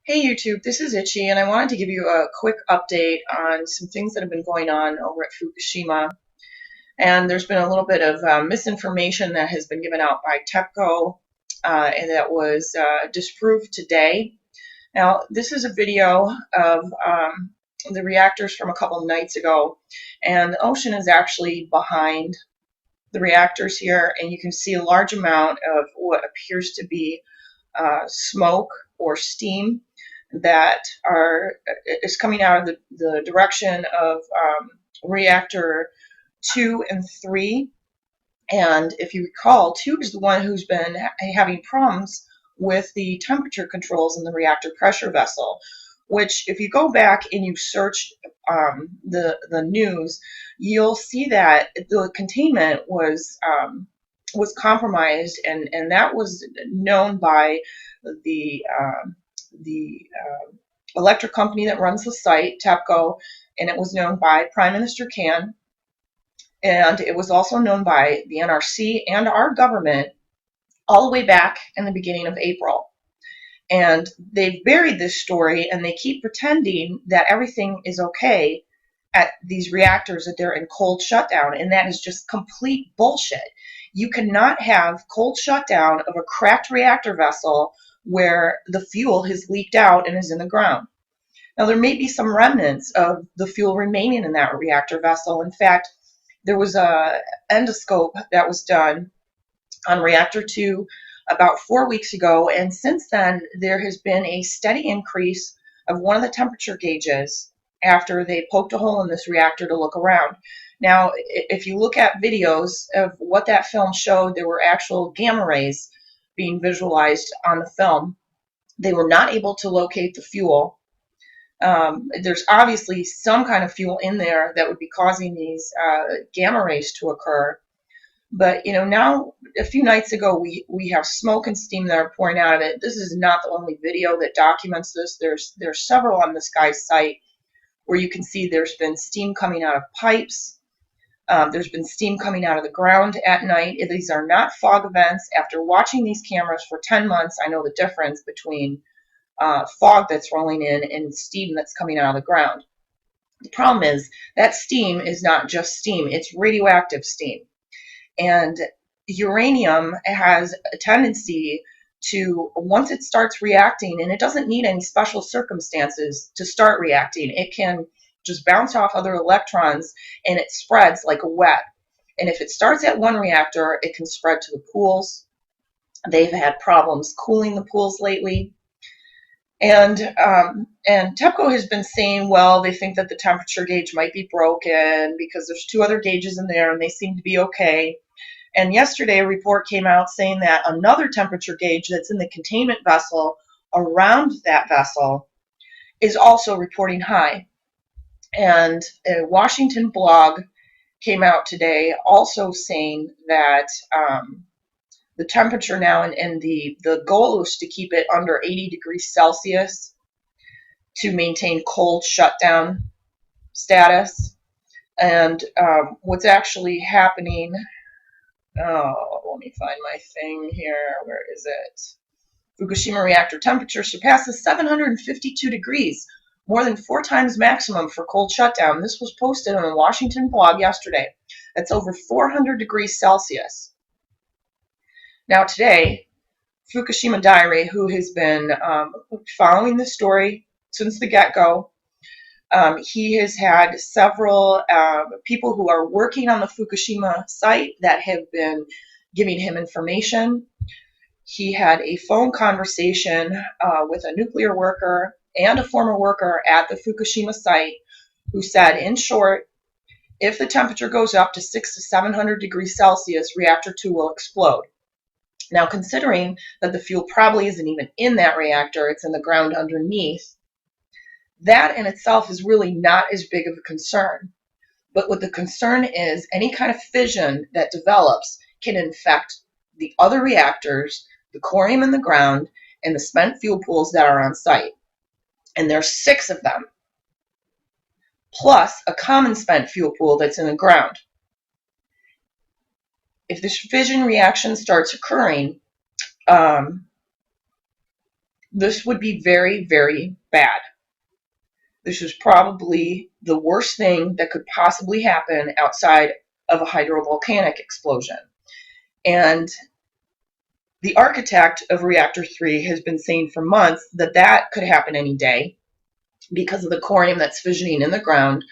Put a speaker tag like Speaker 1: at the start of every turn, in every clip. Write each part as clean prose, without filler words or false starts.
Speaker 1: Hey YouTube, this is Itchy, and I wanted to give you a quick update on some things that have been going on over at Fukushima. And there's been a little bit of misinformation that has been given out by Tepco, and that was disproved today. Now, this is a video of the reactors from a couple of nights ago, and the ocean is actually behind the reactors here, and you can see a large amount of what appears to be smoke or steam that is coming out of the direction of reactor 2 and 3. And if you recall, 2 is the one who's been having problems with the temperature controls in the reactor pressure vessel, which if you go back and you search the news, you'll see that the containment was compromised, and that was known by the electric company that runs the site, Tepco, and it was known by Prime Minister Kan, and it was also known by the NRC and our government all the way back in the beginning of April. And they've buried this story, and they keep pretending that everything is okay at these reactors, that they're in cold shutdown, and that is just complete bullshit. You cannot have cold shutdown of a cracked reactor vessel where the fuel has leaked out and is in the ground. Now, there may be some remnants of the fuel remaining in that reactor vessel. In fact, there was a endoscope that was done on reactor 2 about 4 weeks ago, and since then there has been a steady increase of one of the temperature gauges after they poked a hole in this reactor to look around. Now, if you look at videos of what that film showed, there were actual gamma rays being visualized on the film. They were not able to locate the fuel. There's obviously some kind of fuel in there that would be causing these gamma rays to occur. But now a few nights ago we have smoke and steam that are pouring out of it. This is not the only video that documents this. There's several on this guy's site where you can see there's been steam coming out of pipes. There's been steam coming out of the ground at night. These are not fog events. After watching these cameras for 10 months, I know the difference between fog that's rolling in and steam that's coming out of the ground. The problem is that steam is not just steam, it's radioactive steam. And uranium has a tendency to, once it starts reacting, and it doesn't need any special circumstances to start reacting, it can just bounce off other electrons and it spreads like a web. And if it starts at one reactor, it can spread to the pools. They've had problems cooling the pools lately. And Tepco has been saying, well, they think that the temperature gauge might be broken because there's 2 other gauges in there and they seem to be okay. And yesterday a report came out saying that another temperature gauge that's in the containment vessel around that vessel is also reporting high. And a Washington blog came out today also saying that the temperature now, and the goal is to keep it under 80 degrees Celsius to maintain cold shutdown status. And what's actually happening, let me find my thing here. Where is it? Fukushima reactor temperature surpasses 752 degrees, more than 4 times maximum for cold shutdown. This was posted on a Washington blog yesterday. That's over 400 degrees Celsius. Now today, Fukushima Diary, who has been following the story since the get-go, he has had several people who are working on the Fukushima site that have been giving him information. He had a phone conversation with a nuclear worker and a former worker at the Fukushima site who said, in short, if the temperature goes up to 600 to 700 degrees Celsius, reactor 2 will explode. Now, considering that the fuel probably isn't even in that reactor, it's in the ground underneath, that in itself is really not as big of a concern. But what the concern is, any kind of fission that develops can infect the other reactors, the corium in the ground, and the spent fuel pools that are on site. And there's 6 of them, plus a common spent fuel pool that's in the ground. If this fission reaction starts occurring, this would be very, very bad. This is probably the worst thing that could possibly happen outside of a hydrovolcanic explosion. And the architect of Reactor 3 has been saying for months that that could happen any day because of the corium that's fissioning in the ground.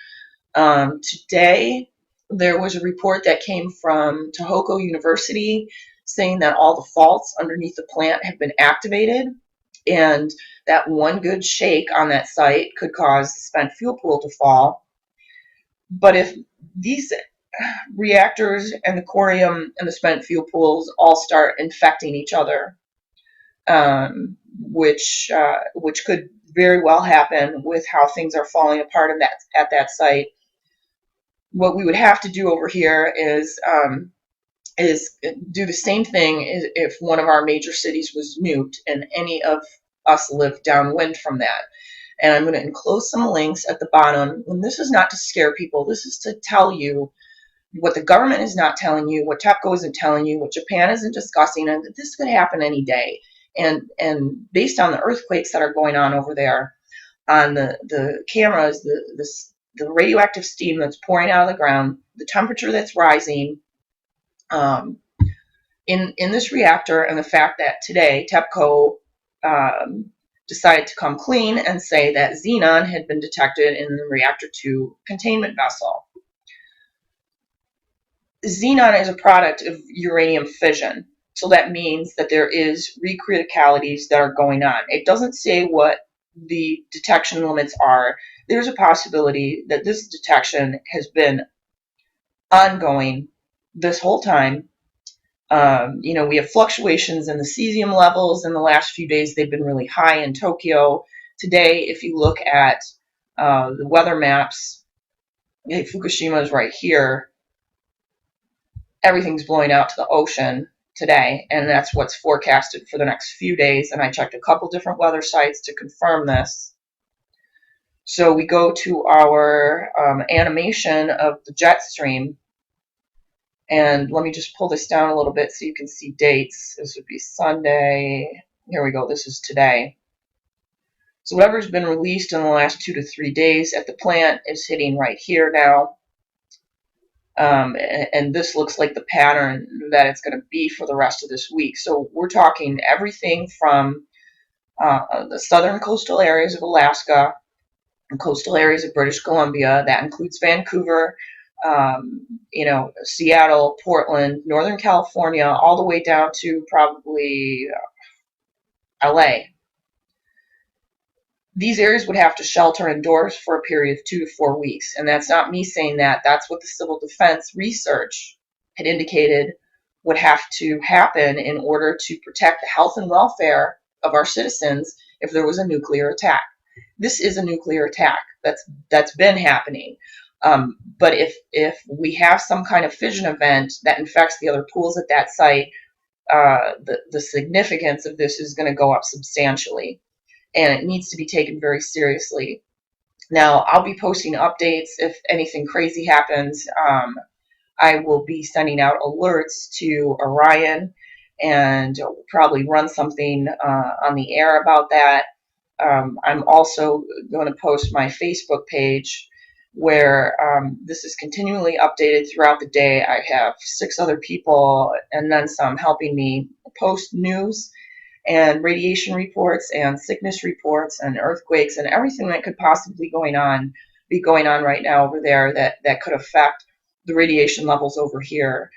Speaker 1: Today, there was a report that came from Tohoku University saying that all the faults underneath the plant have been activated, and that one good shake on that site could cause the spent fuel pool to fall. But if these reactors and the corium and the spent fuel pools all start infecting each other, which could very well happen with how things are falling apart at that site, what we would have to do over here is do the same thing if one of our major cities was nuked and any of us lived downwind from that. And I'm going to enclose some links at the bottom. And this is not to scare people. This is to tell you what the government is not telling you, what Tepco isn't telling you, what Japan isn't discussing, and that this could happen any day. And based on the earthquakes that are going on over there, on the cameras, the radioactive steam that's pouring out of the ground, the temperature that's rising in this reactor, and the fact that today Tepco decided to come clean and say that xenon had been detected in the reactor 2 containment vessel. Xenon is a product of uranium fission, so that means that there is recriticalities that are going on. It doesn't say what the detection limits are. There's a possibility that this detection has been ongoing this whole time. We have fluctuations in the cesium levels in the last few days. They've been really high in Tokyo. Today, if you look at the weather maps, Fukushima is right here. Everything's blowing out to the ocean today, and that's what's forecasted for the next few days. And I checked a couple different weather sites to confirm this. So we go to our animation of the jet stream. And let me just pull this down a little bit so you can see dates. This would be Sunday. Here we go. This is today. So whatever's been released in the last 2 to 3 days at the plant is hitting right here now. And this looks like the pattern that it's going to be for the rest of this week. So we're talking everything from the southern coastal areas of Alaska and coastal areas of British Columbia. That includes Vancouver, Seattle, Portland, Northern California, all the way down to probably LA. These areas would have to shelter indoors for a period of 2 to 4 weeks. And that's not me saying that. That's what the civil defense research had indicated would have to happen in order to protect the health and welfare of our citizens if there was a nuclear attack. This is a nuclear attack. That's been happening. But if we have some kind of fission event that infects the other pools at that site, the significance of this is going to go up substantially, and it needs to be taken very seriously. Now, I'll be posting updates if anything crazy happens. I will be sending out alerts to Orion, and probably run something on the air about that. I'm also going to post my Facebook page, where this is continually updated throughout the day. I have 6 other people and then some helping me post news and radiation reports and sickness reports and earthquakes and everything that could possibly be going on right now over there that could affect the radiation levels over here.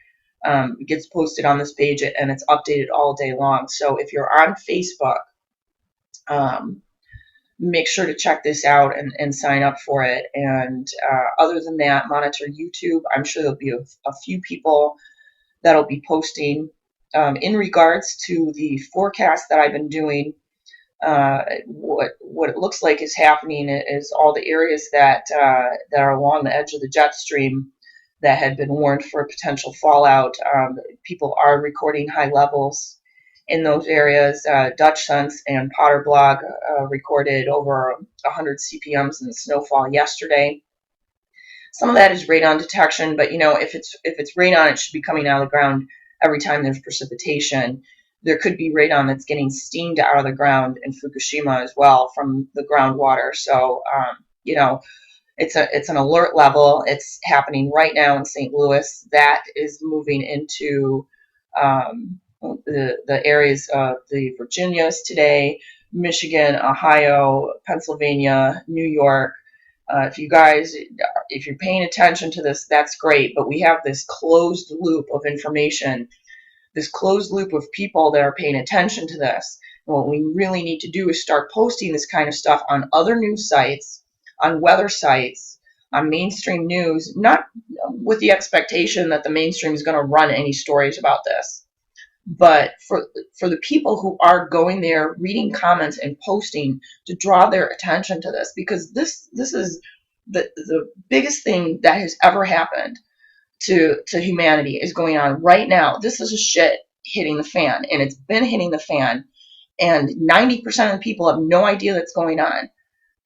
Speaker 1: It gets posted on this page and it's updated all day long. So if you're on Facebook, make sure to check this out and sign up for it. And other than that, monitor YouTube. I'm sure there'll be a few people that'll be posting in regards to the forecast that I've been doing. What it looks like is happening is all the areas that are along the edge of the jet stream that had been warned for potential fallout. People are recording high levels in those areas. Dutch Sense and Potter Blog recorded over 100 CPMs in the snowfall yesterday. Some of that is radon detection, but if it's radon, it should be coming out of the ground every time there's precipitation. there could be radon that's getting steamed out of the ground in Fukushima as well from the groundwater. So, you know, it's an alert level. It's happening right now in St. Louis. That is moving into the areas of the Virginias today, Michigan, Ohio, Pennsylvania, New York. If you guys, if you're paying attention to this, that's great. But we have this closed loop of information, this closed loop of people that are paying attention to this. And what we really need to do is start posting this kind of stuff on other news sites, on weather sites, on mainstream news, not with the expectation that the mainstream is going to run any stories about this. But for the people who are going there, reading comments and posting to draw their attention to this, because this is the biggest thing that has ever happened to humanity is going on right now. This is a shit hitting the fan, and it's been hitting the fan, and 90% of the people have no idea that's going on.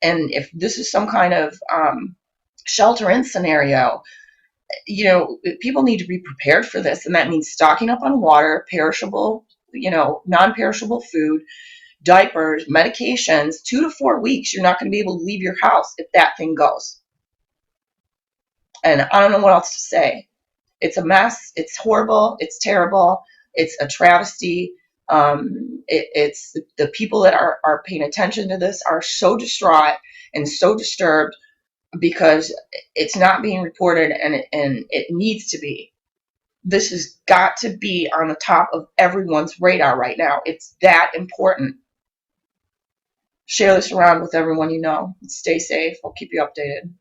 Speaker 1: And if this is some kind of shelter-in scenario, you know, people need to be prepared for this, and that means stocking up on water, perishable, you know, non-perishable food, diapers, medications. 2 to 4 weeks, you're not going to be able to leave your house if that thing goes. And I don't know what else to say. It's a mess. It's horrible. It's terrible. It's a travesty. It's the people that are paying attention to this are so distraught and so disturbed because it's not being reported, and it needs to be. This has got to be on the top of everyone's radar right now. It's that important. Share this around with everyone you know. Stay safe. I'll keep you updated.